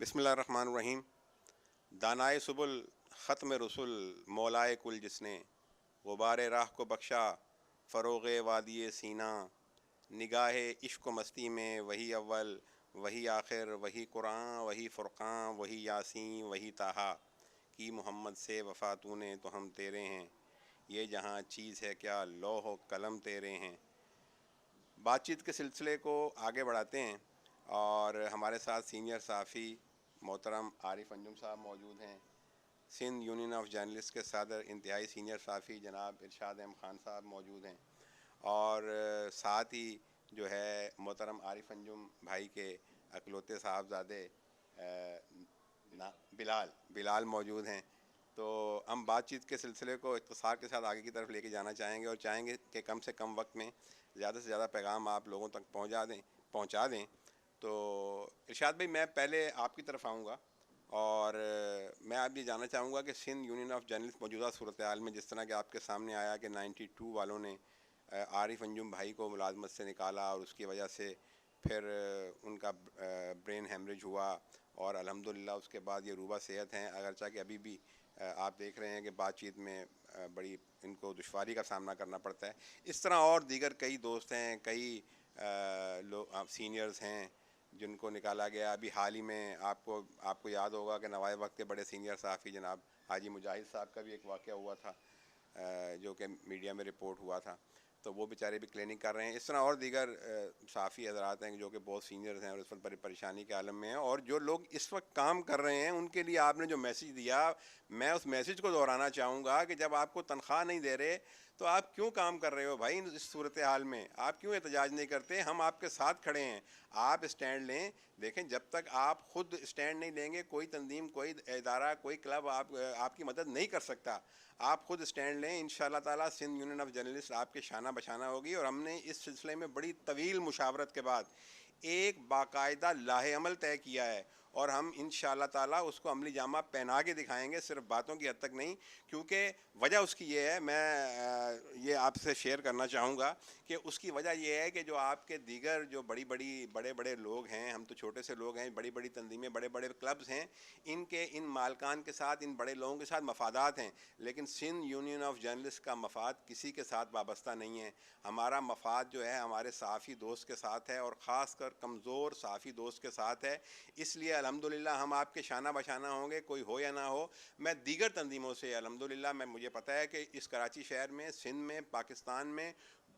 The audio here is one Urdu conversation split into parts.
بسم اللہ الرحمن الرحیم۔ دانائے سبل ختم رسول مولائے کل جس نے غبار راہ کو بخشا فروغ وادی سینہ، نگاہ عشق و مستی میں وہی اول وہی آخر وہی قرآن وہی فرقان وہی یاسین وہی طٰہٰ، کی محمد سے وفا تو نے تو ہم تیرے ہیں، یہ جہاں چیز ہے کیا لوح و قلم تیرے ہیں۔ بات چیت کے سلسلے کو آگے بڑھاتے ہیں اور ہمارے ساتھ سینئر صحافی محترم عارف انجم صاحب موجود ہیں، سندھ یونین آف جرنلسٹ کے صدر انتہائی سینئر صحافی جناب ارشاد احمد خان صاحب موجود ہیں، اور ساتھ ہی جو ہے محترم عارف انجم بھائی کے اکلوتے صاحبزادے بلال موجود ہیں۔ تو ہم بات چیت کے سلسلے کو اختصار کے ساتھ آگے کی طرف لے کے جانا چاہیں گے اور چاہیں گے کہ کم سے کم وقت میں زیادہ سے زیادہ پیغام آپ لوگوں تک پہنچا دیں۔ تو ارشاد بھائی، میں پہلے آپ کی طرف آؤں گا اور میں آپ یہ جاننا چاہوں گا کہ سندھ یونین آف جرنلسٹ موجودہ صورتحال میں جس طرح کہ آپ کے سامنے آیا کہ 92 والوں نے عارف انجم بھائی کو ملازمت سے نکالا اور اس کی وجہ سے پھر ان کا برین ہیمریج ہوا اور الحمدللہ اس کے بعد یہ روبہ صحت ہیں، اگرچہ کہ ابھی بھی آپ دیکھ رہے ہیں کہ بات چیت میں بڑی ان کو دشواری کا سامنا کرنا پڑتا ہے۔ اس طرح اور دیگر کئی دوست ہیں، کئی لوگ سینئرز ہیں جن کو نکالا گیا۔ ابھی حال ہی میں آپ کو یاد ہوگا کہ نوائے وقت کے بڑے سینئر صحافی جناب حاجی مجاہد صاحب کا بھی ایک واقعہ ہوا تھا جو کہ میڈیا میں رپورٹ ہوا تھا، تو وہ بیچارے بھی کلیننگ کر رہے ہیں۔ اس طرح اور دیگر صحافی حضرات ہیں جو کہ بہت سینئرز ہیں اور اس وقت بڑی پریشانی کے عالم میں ہیں، اور جو لوگ اس وقت کام کر رہے ہیں ان کے لیے آپ نے جو میسیج دیا، میں اس میسیج کو دہرانا چاہوں گا کہ جب آپ کو تنخواہ نہیں دے رہے تو آپ کیوں کام کر رہے ہو بھائی؟ اس صورتحال میں آپ کیوں احتجاج نہیں کرتے؟ ہم آپ کے ساتھ کھڑے ہیں، آپ اسٹینڈ لیں۔ دیکھیں، جب تک آپ خود اسٹینڈ نہیں لیں گے کوئی تنظیم، کوئی ادارہ، کوئی کلب آپ کی مدد نہیں کر سکتا۔ آپ خود اسٹینڈ لیں، انشاءاللہ تعالیٰ سندھ یونین آف جرنلسٹ آپ کے شانہ بشانہ ہوگی، اور ہم نے اس سلسلے میں بڑی طویل مشاورت کے بعد ایک باقاعدہ لاہ عمل طے کیا ہے، اور ہم انشاءاللہ تعالیٰ اس کو عملی جامہ پہنا کے دکھائیں گے، صرف باتوں کی حد تک نہیں، کیونکہ وجہ اس کی یہ ہے، میں یہ آپ سے شیئر کرنا چاہوں گا کہ اس کی وجہ یہ ہے کہ جو آپ کے دیگر جو بڑے بڑے لوگ ہیں، ہم تو چھوٹے سے لوگ ہیں، بڑی بڑی تنظیمیں، بڑے بڑے کلبز ہیں، ان مالکان کے ساتھ، ان بڑے لوگوں کے ساتھ مفادات ہیں، لیکن سندھ یونین آف جرنلسٹ کا مفاد کسی کے ساتھ وابستہ نہیں ہے۔ ہمارا مفاد جو ہے ہمارے صحافی دوست کے ساتھ ہے، اور خاص کر کمزور صحافی دوست کے ساتھ ہے۔ اس لیے الحمدللہ ہم آپ کے شانہ بشانہ ہوں گے، کوئی ہو یا نہ ہو۔ میں دیگر تنظیموں سے الحمدللہ مجھے پتہ ہے کہ اس کراچی شہر میں، سندھ میں، پاکستان میں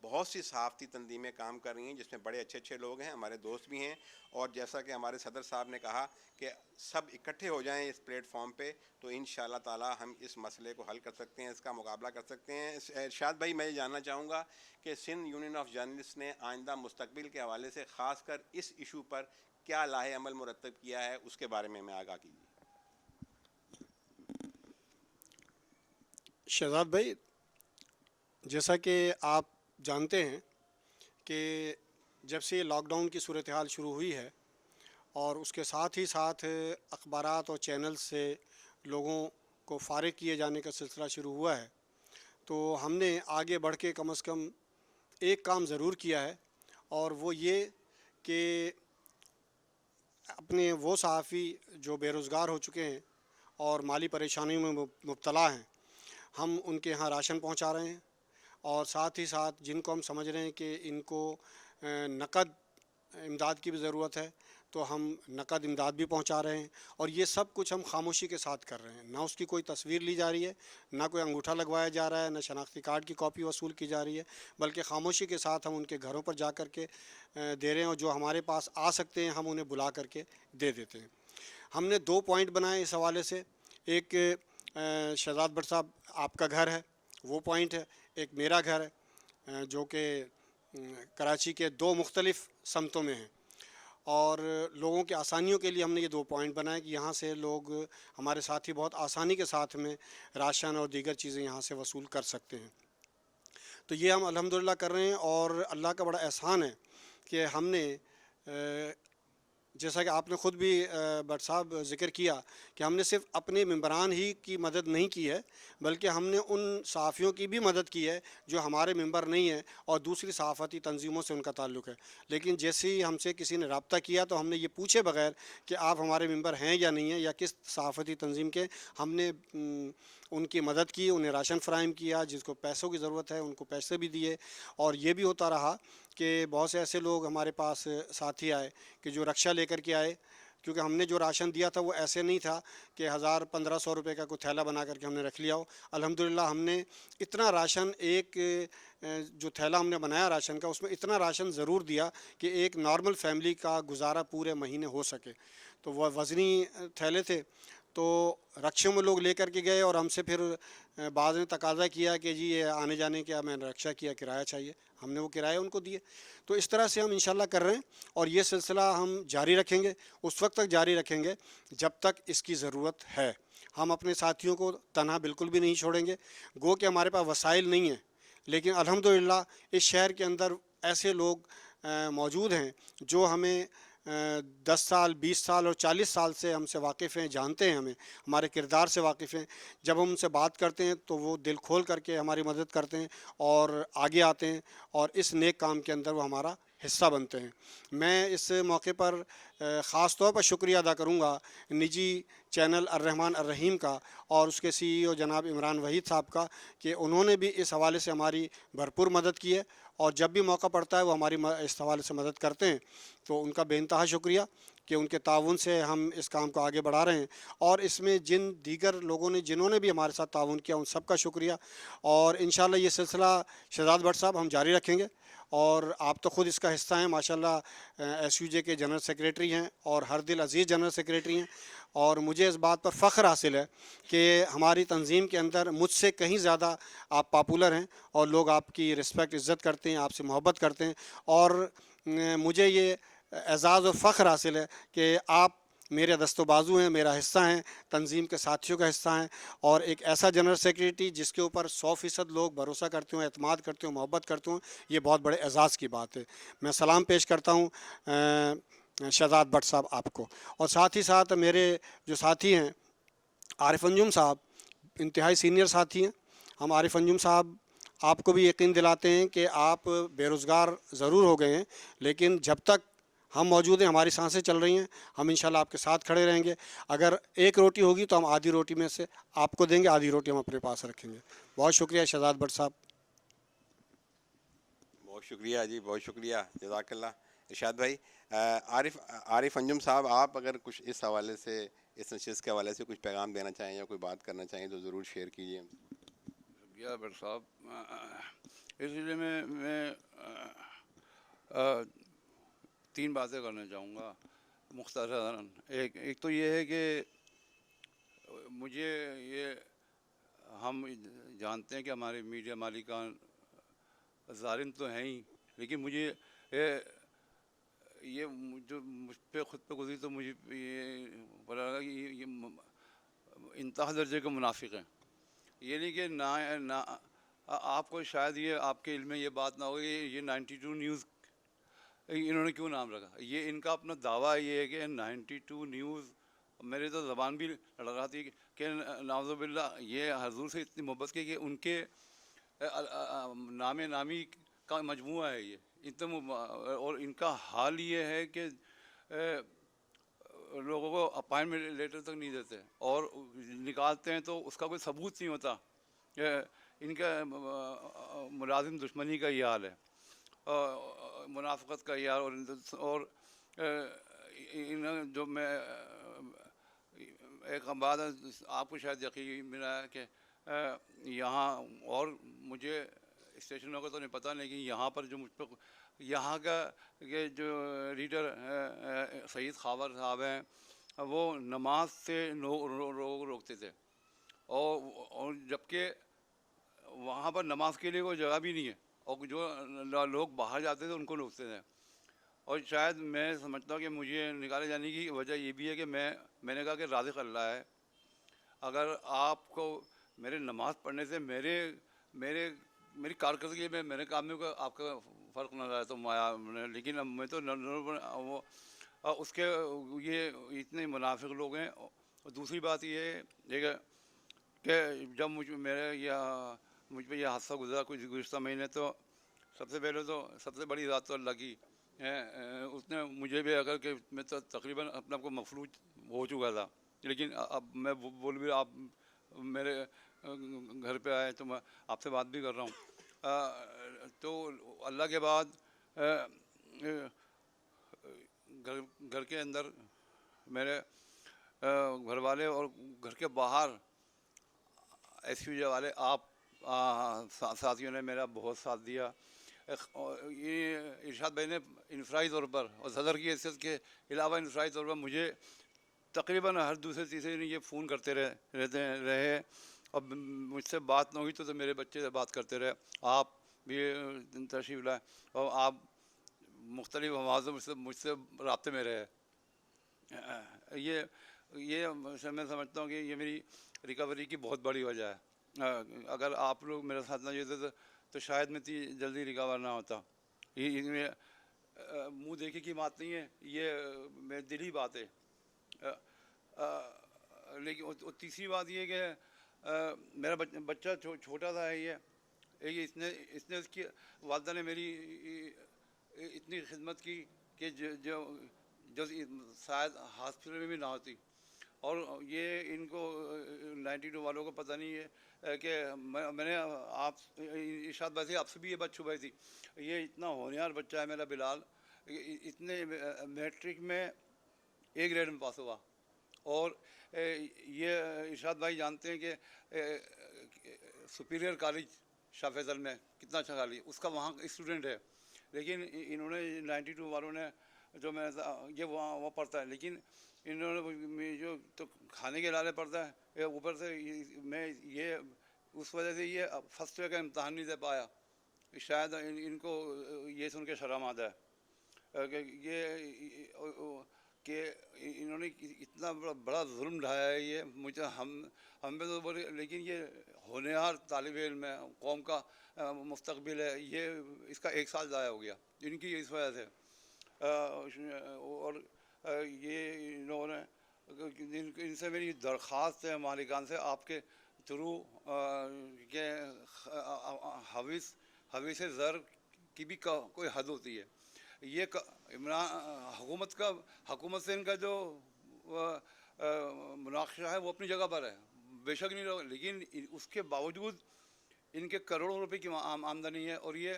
بہت سی صحافتی تنظیمیں کام کر رہی ہیں جس میں بڑے اچھے لوگ ہیں، ہمارے دوست بھی ہیں، اور جیسا کہ ہمارے صدر صاحب نے کہا کہ سب اکٹھے ہو جائیں اس پلیٹ فارم پہ، تو انشاءاللہ تعالی ہم اس مسئلے کو حل کر سکتے ہیں، اس کا مقابلہ کر سکتے ہیں۔ ارشاد بھائی، میں یہ جاننا چاہوں گا کہ سندھ یونین آف جرنلسٹ نے آئندہ مستقبل کے حوالے سے خاص کر اس ایشو پر کیا لاہ عمل مرتب کیا ہے، اس کے بارے میں ہمیں آگاہ کیجیے۔ شہزاد بھائی، جیسا کہ آپ جانتے ہیں کہ جب سے لاک ڈاؤن کی صورتحال شروع ہوئی ہے اور اس کے ساتھ ہی ساتھ اخبارات اور چینلز سے لوگوں کو فارغ کیے جانے کا سلسلہ شروع ہوا ہے، تو ہم نے آگے بڑھ کے کم از کم ایک کام ضرور کیا ہے، اور وہ یہ کہ اپنے وہ صحافی جو بے روزگار ہو چکے ہیں اور مالی پریشانیوں میں مبتلا ہیں، ہم ان کے ہاں راشن پہنچا رہے ہیں، اور ساتھ ہی ساتھ جن کو ہم سمجھ رہے ہیں کہ ان کو نقد امداد کی بھی ضرورت ہے تو ہم نقد امداد بھی پہنچا رہے ہیں، اور یہ سب کچھ ہم خاموشی کے ساتھ کر رہے ہیں۔ نہ اس کی کوئی تصویر لی جا رہی ہے، نہ کوئی انگوٹھا لگوایا جا رہا ہے، نہ شناختی کارڈ کی کاپی وصول کی جا رہی ہے، بلکہ خاموشی کے ساتھ ہم ان کے گھروں پر جا کر کے دے رہے ہیں، اور جو ہمارے پاس آ سکتے ہیں ہم انہیں بلا کر کے دے دیتے ہیں۔ ہم نے 2 پوائنٹ بنائے اس حوالے سے، ایک شہزاد بٹ صاحب آپ کا گھر ہے، وہ پوائنٹ ہے، ایک میرا گھر ہے جو کہ کراچی کے 2 مختلف سمتوں میں ہیں، اور لوگوں کے آسانیوں کے لیے ہم نے یہ 2 پوائنٹ بنائے کہ یہاں سے لوگ، ہمارے ساتھی بہت آسانی کے ساتھ میں راشن اور دیگر چیزیں یہاں سے وصول کر سکتے ہیں۔ تو یہ ہم الحمدللہ کر رہے ہیں، اور اللہ کا بڑا احسان ہے کہ ہم نے جیسا کہ آپ نے خود بھی بٹ صاحب ذکر کیا کہ ہم نے صرف اپنے ممبران ہی کی مدد نہیں کی ہے، بلکہ ہم نے ان صحافیوں کی بھی مدد کی ہے جو ہمارے ممبر نہیں ہیں اور دوسری صحافتی تنظیموں سے ان کا تعلق ہے. لیکن جیسے ہی ہم سے کسی نے رابطہ کیا تو ہم نے یہ پوچھے بغیر کہ آپ ہمارے ممبر ہیں یا نہیں ہیں یا کس صحافتی تنظیم کے، ہم نے ان کی مدد کی، انہیں راشن فراہم کیا، جس کو پیسوں کی ضرورت ہے ان کو پیسے بھی دیے. اور یہ بھی ہوتا رہا کہ بہت سے ایسے لوگ ہمارے پاس ساتھی آئے کہ جو رکشہ لے کر کے آئے، کیونکہ ہم نے جو راشن دیا تھا وہ ایسے نہیں تھا کہ 1000-1500 روپے کا کوئی تھیلا بنا کر کے ہم نے رکھ لیا ہو. الحمدللہ ہم نے اتنا راشن، ایک جو تھیلا ہم نے بنایا راشن کا، اس میں اتنا راشن ضرور دیا کہ ایک نارمل فیملی کا گزارا پورے مہینے ہو سکے. تو وہ وزنی تھیلے تھے، تو رکشوں میں لوگ لے کر کے گئے اور ہم سے پھر بعض نے تقاضا کیا کہ جی یہ آنے جانے کا میں نے رکشہ کیا، کرایہ چاہیے. ہم نے وہ کرایہ ان کو دیے. تو اس طرح سے ہم انشاءاللہ کر رہے ہیں اور یہ سلسلہ ہم جاری رکھیں گے، اس وقت تک جاری رکھیں گے جب تک اس کی ضرورت ہے. ہم اپنے ساتھیوں کو تنہا بالکل بھی نہیں چھوڑیں گے. گو کہ ہمارے پاس وسائل نہیں ہیں، لیکن الحمدللہ اس شہر کے اندر ایسے لوگ موجود ہیں جو ہمیں 10 سال 20 سال اور 40 سال سے ہم سے واقف ہیں، جانتے ہیں، ہمارے کردار سے واقف ہیں. جب ہم ان سے بات کرتے ہیں تو وہ دل کھول کر کے ہماری مدد کرتے ہیں اور آگے آتے ہیں اور اس نیک کام کے اندر وہ ہمارا حصہ بنتے ہیں. میں اس موقع پر خاص طور پر شکریہ ادا کروں گا نجی چینل الرحمن الرحیم کا اور اس کے CEO جناب عمران وحید صاحب کا، کہ انہوں نے بھی اس حوالے سے ہماری بھرپور مدد کی ہے اور جب بھی موقع پڑتا ہے وہ ہماری اس حوالے سے مدد کرتے ہیں. تو ان کا بے انتہا شکریہ کہ ان کے تعاون سے ہم اس کام کو آگے بڑھا رہے ہیں. اور اس میں جن دیگر لوگوں نے جنہوں نے بھی ہمارے ساتھ تعاون کیا ان سب کا شکریہ. اور انشاءاللہ یہ سلسلہ شہزاد بٹ صاحب ہم جاری رکھیں گے اور آپ تو خود اس کا حصہ ہیں ماشاءاللہ. SUJ کے جنرل سیکریٹری ہیں اور ہر دل عزیز جنرل سیکریٹری ہیں، اور مجھے اس بات پر فخر حاصل ہے کہ ہماری تنظیم کے اندر مجھ سے کہیں زیادہ آپ پاپولر ہیں اور لوگ آپ کی رسپیکٹ عزت کرتے ہیں، آپ سے محبت کرتے ہیں. اور مجھے یہ اعزاز و فخر حاصل ہے کہ آپ میرے دست و بازو ہیں، میرا حصہ ہیں، تنظیم کے ساتھیوں کا حصہ ہیں. اور ایک ایسا جنرل سیکریٹری جس کے اوپر 100% لوگ بھروسہ کرتے ہوں، اعتماد کرتے ہوں، محبت کرتے ہوں، یہ بہت بڑے اعزاز کی بات ہے. میں سلام پیش کرتا ہوں شہزاد بٹ صاحب آپ کو. اور ساتھ ہی ساتھ میرے جو ساتھی ہیں عارف انجم صاحب، انتہائی سینئر ساتھی ہیں. ہم عارف انجم صاحب آپ کو بھی یقین دلاتے ہیں کہ آپ بے روزگار ضرور ہو گئے ہیں، لیکن جب تک ہم موجود ہیں، ہماری سانسیں چل رہی ہیں، ہم انشاءاللہ آپ کے ساتھ کھڑے رہیں گے. اگر ایک روٹی ہوگی تو ہم آدھی روٹی میں سے آپ کو دیں گے، آدھی روٹی ہم اپنے پاس رکھیں گے. بہت شکریہ شہزاد بٹ صاحب. بہت شکریہ جی، بہت شکریہ، جزاک اللہ. ارشاد بھائی، عارف انجم صاحب، آپ اگر کچھ اس حوالے سے، اس نشست کے حوالے سے کچھ پیغام دینا چاہیں یا کوئی بات کرنا چاہیں تو ضرور شیئر کیجیے. شکریہ بٹ صاحب. اس لیے میں 3 باتیں کرنا چاہوں گا مختصراً. ایک تو یہ ہے کہ مجھے یہ، ہم جانتے ہیں کہ ہمارے میڈیا مالکان ظالم تو ہیں ہی، لیکن مجھے یہ جو مجھ پہ خود پہ گزری تو مجھے یہ پتا لگا کہ یہ انتہا درجے کے منافق ہیں. یہ نہیں کہ نہ آپ کو شاید یہ آپ کے علم میں یہ بات نہ ہو کہ یہ 92 نیوز انہوں نے کیوں نام رکھا. یہ ان کا اپنا دعویٰ یہ ہے کہ 92 نیوز، میرے تو زبان بھی لڑ رہا تھی کہ نعوذ باللہ یہ حضور سے اتنی محبت کی کہ ان کے نامی کا مجموعہ ہے یہ اتنا. اور ان کا حال یہ ہے کہ لوگوں کو اپائنٹمنٹ لیٹر تک نہیں دیتے اور نکالتے ہیں تو اس کا کوئی ثبوت نہیں ہوتا. ان کا ملازم دشمنی کا یہ حال ہے، منافقت کا یہ حال. اور جو میں ایک بات آپ کو شاید یقین ملا ہے کہ یہاں، اور مجھے اسٹیشنوں کا تو نہیں پتہ، لیکن یہاں پر جو مجھ پہ یہاں کا کہ جو لیڈر سعید خاور صاحب ہیں، وہ نماز سے روکتے تھے اور جبکہ وہاں پر نماز کے لیے کوئی جگہ بھی نہیں ہے، اور جو لوگ باہر جاتے تھے ان کو روکتے تھے. اور شاید میں سمجھتا ہوں کہ مجھے نکالے جانے کی وجہ یہ بھی ہے کہ میں نے کہا کہ رازق اللہ ہے. اگر آپ کو میرے نماز پڑھنے سے میری کارکردگی میں میرے کام میں آپ کا فرق نہ رہا تو لیکن میں تو وہ اس کے یہ اتنے منافق لوگ ہیں. اور دوسری بات یہ ہے کہ جب مجھ پہ یہ حادثہ گزرا کچھ گزشتہ مہینے، تو سب سے پہلے تو سب سے بڑی ذات تو اللہ کی ہے. اس نے مجھے بھی اگر کہ میں تو تقریباً اپنے آپ کو مفلوج ہو چکا تھا، لیکن اب میں بول بھی آپ میرے گھر پہ آئے تو میں آپ سے بات بھی کر رہا ہوں. تو اللہ کے بعد گھر کے اندر میرے گھر والے اور گھر کے باہر ایس یو جے والے آپ ساتھیوں نے میرا بہت ساتھ دیا. یہ ارشاد بھائی نے انفرادی طور پر اور صدر کی حیثیت کے علاوہ انفرادی طور پر مجھے تقریباً ہر دوسرے تیسرے دن یہ فون کرتے رہے. اب مجھ سے بات نہ ہوئی تو میرے بچے سے بات کرتے رہے. آپ بھی تشریف لائے اور آپ مختلف آوازوں مجھ سے رابطے میں رہے. یہ میں سمجھتا ہوں کہ یہ میری ریکوری کی بہت بڑی وجہ ہے. اگر آپ لوگ میرے ساتھ نہ جاتے تو شاید میں اتنی جلدی ریکور نہ ہوتا. یہ منہ دیکھے کی بات نہیں ہے، یہ میری دلی بات ہے. لیکن تیسری بات یہ کہ میرا بچہ چھوٹا تھا. اس نے اس کی والدہ نے میری اتنی خدمت کی کہ جو شاید ہاسپٹل میں بھی نہ ہوتی. اور یہ ان کو 92 والوں کو پتہ نہیں ہے کہ میں نے آپ ارشاد بھائی سے آپ سے بھی یہ بات چھپائی تھی. یہ اتنا ہونہار بچہ ہے میرا بلال، اتنے میٹرک میں A گریڈ میں پاس ہوا. اور یہ ارشاد بھائی جانتے ہیں کہ سپیریئر کالج شاہ فیصل میں کتنا اچھا کالج، اس کا وہاں اسٹوڈنٹ ہے. لیکن انہوں نے 92 والوں نے جو میں یہ وہاں پڑھتا ہے، لیکن انہوں نے جو تو کھانے کے لالے پڑتا ہے، اوپر سے میں یہ اس وجہ سے یہ فرسٹ ایئر کا امتحان نہیں دے پایا. شاید ان کو یہ سن کے شرم آتا ہے کہ انہوں نے اتنا بڑا ظلم ڈھایا ہے. یہ مجھے ہم پہ تو بولے، لیکن یہ ہونہار طالب علم ہے، قوم کا مستقبل ہے. یہ اس کا 1 سال ضائع ہو گیا ان کی اس وجہ سے. اور یہ انہوں نے ان سے میری درخواست ہے مالکان سے آپ کے تھرو کہ حویث زر کی بھی کوئی حد ہوتی ہے. یہ حکومت سے ان کا جو مناقشہ ہے وہ اپنی جگہ پر ہے، بے شک نہیں رہو، لیکن اس کے باوجود ان کے کروڑوں روپے کی آمدنی ہے. اور یہ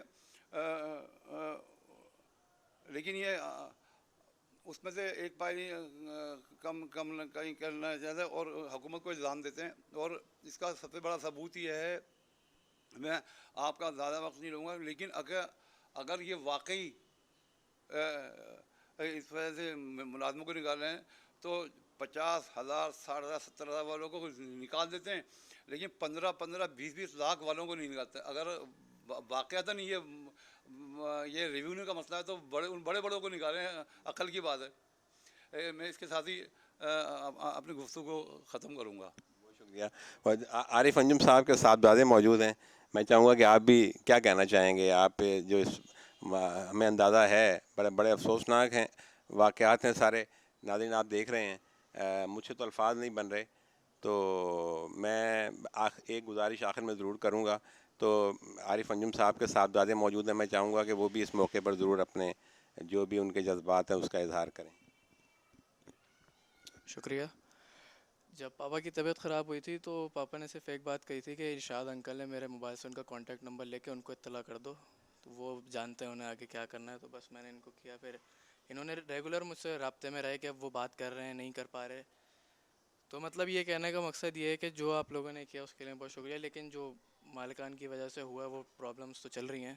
لیکن یہ اس میں سے ایک پائی کم کہیں کرنا چاہتے ہیں اور حکومت کو الزام دیتے ہیں. اور اس کا سب سے بڑا ثبوت یہ ہے، میں آپ کا زیادہ وقت نہیں لوں گا، لیکن اگر یہ واقعی اس وجہ سے ملازموں کو نکال رہے ہیں تو 50,000 60,000 70,000 والوں کو نکال دیتے ہیں، لیکن 15 20 لاکھ والوں کو نہیں نکالتے. اگر واقعات نہیں یہ ریونیو کا مسئلہ ہے تو بڑوں کو نکالیں، عقل کی بات ہے. میں اس کے ساتھ ہی اپنی گفتگو کو ختم کروں گا. بہت شکریہ. اور عارف انجم صاحب کے صاحبزادے موجود ہیں، میں چاہوں گا کہ آپ بھی کیا کہنا چاہیں گے. آپ جو ہمیں اندازہ ہے بڑے افسوسناک ہیں واقعات ہیں سارے. ناظرین آپ دیکھ رہے ہیں، مجھ سے تو الفاظ نہیں بن رہے. تو میں ایک گزارش آخر میں ضرور کروں گا. تو عارف انجم صاحب کے صاحبزادے موجود ہیں، میں چاہوں گا کہ وہ بھی اس موقع پر ضرور اپنے جو بھی ان کے جذبات ہیں اس کا اظہار کریں. شکریہ. جب پاپا کی طبیعت خراب ہوئی تھی تو پاپا نے صرف ایک بات کہی تھی کہ ارشاد انکل نے میرے موبائل سے ان کا کانٹیکٹ نمبر لے کے ان کو اطلاع کر دو، تو وہ جانتے ہیں انہیں آگے کیا کرنا ہے. تو بس میں نے ان کو کیا، پھر انہوں نے ریگولر مجھ سے رابطے میں رہے کہ اب وہ بات کر رہے ہیں، نہیں کر پا رہے. تو مطلب یہ کہنے کا مقصد یہ ہے کہ جو آپ لوگوں نے کیا اس کے لیے بہت شکریہ، لیکن جو مالکان کی وجہ سے ہوا وہ پرابلمس تو چل رہی ہیں.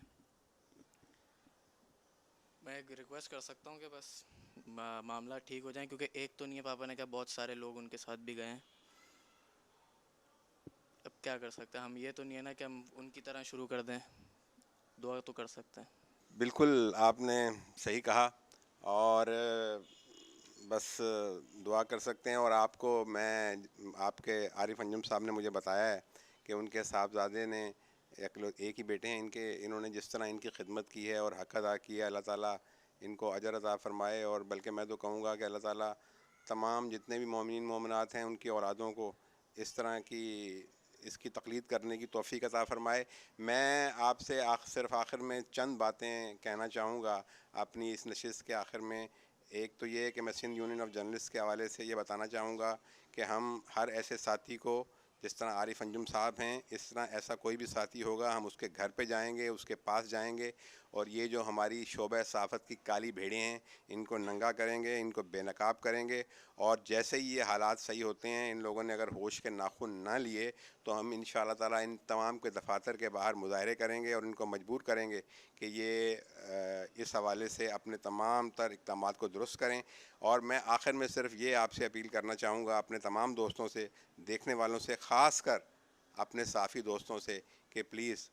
میں ایک ریکویسٹ کر سکتا ہوں کہ بس معاملہ ٹھیک ہو جائیں، کیونکہ ایک تو نہیں ہے، پاپا نے کہا بہت سارے لوگ ان کے ساتھ بھی گئے ہیں. اب کیا کر سکتے ہیں ہم؟ یہ تو نہیں ہے نا کہ ہم ان کی طرح شروع کر دیں، دعا تو کر سکتے ہیں. بالکل آپ نے صحیح کہا، اور بس دعا کر سکتے ہیں. اور آپ کو میں آپ کے عارف انجم صاحب نے مجھے بتایا ہے کہ ان کے صاحبزادے نے ایک ہی بیٹے ہیں انہوں نے جس طرح ان کی خدمت کی ہے اور حق ادا کیا ہے، اللہ تعالیٰ ان کو اجر عطا فرمائے، اور بلکہ میں تو کہوں گا کہ اللہ تعالیٰ تمام جتنے بھی مومنین مومنات ہیں ان کی اولادوں کو اس طرح کی اس کی تقلید کرنے کی توفیق عطا فرمائے۔ میں آپ سے صرف آخر میں چند باتیں کہنا چاہوں گا اپنی اس نشست کے آخر میں۔ ایک تو یہ ہے کہ میں سندھ یونین آف جرنلسٹ کے حوالے سے یہ بتانا چاہوں گا کہ ہم ہر ایسے ساتھی کو، جس طرح عارف انجم صاحب ہیں، اس طرح ایسا کوئی بھی ساتھی ہوگا ہم اس کے گھر پہ جائیں گے، اس کے پاس جائیں گے، اور یہ جو ہماری شعبہ صحافت کی کالی بھیڑیں ہیں ان کو ننگا کریں گے، ان کو بے نقاب کریں گے، اور جیسے ہی یہ حالات صحیح ہوتے ہیں، ان لوگوں نے اگر ہوش کے ناخن نہ لیے تو ہم ان شاء اللہ تعالیٰ ان تمام کے دفاتر کے باہر مظاہرے کریں گے اور ان کو مجبور کریں گے کہ یہ اس حوالے سے اپنے تمام تر اقدامات کو درست کریں۔ اور میں آخر میں صرف یہ آپ سے اپیل کرنا چاہوں گا، اپنے تمام دوستوں سے، دیکھنے والوں سے، خاص کر اپنے صحافی دوستوں سے، کہ پلیز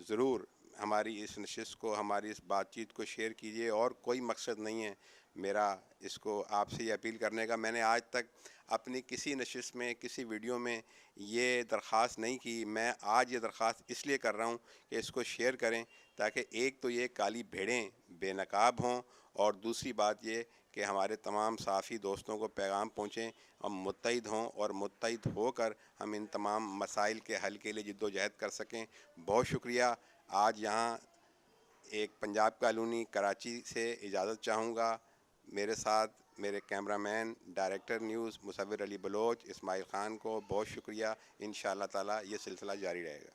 ضرور ہماری اس نشست کو، ہماری اس بات چیت کو شیئر کیجیے، اور کوئی مقصد نہیں ہے میرا اس کو آپ سے یہ اپیل کرنے کا۔ میں نے آج تک اپنی کسی نشست میں، کسی ویڈیو میں یہ درخواست نہیں کی، میں آج یہ درخواست اس لیے کر رہا ہوں کہ اس کو شیئر کریں، تاکہ ایک تو یہ کالی بھیڑیں بے نقاب ہوں، اور دوسری بات یہ کہ ہمارے تمام صحافی دوستوں کو پیغام پہنچیں، ہم متحد ہوں، اور متحد ہو کر ہم ان تمام مسائل کے حل کے لیے جد و جہد کر سکیں۔ بہت شکریہ۔ آج یہاں ایک پنجاب کالونی کراچی سے اجازت چاہوں گا۔ میرے ساتھ میرے کیمرہ مین، ڈائریکٹر نیوز مصور علی بلوچ، اسماعیل خان کو بہت شکریہ۔ انشاءاللہ تعالی یہ سلسلہ جاری رہے گا۔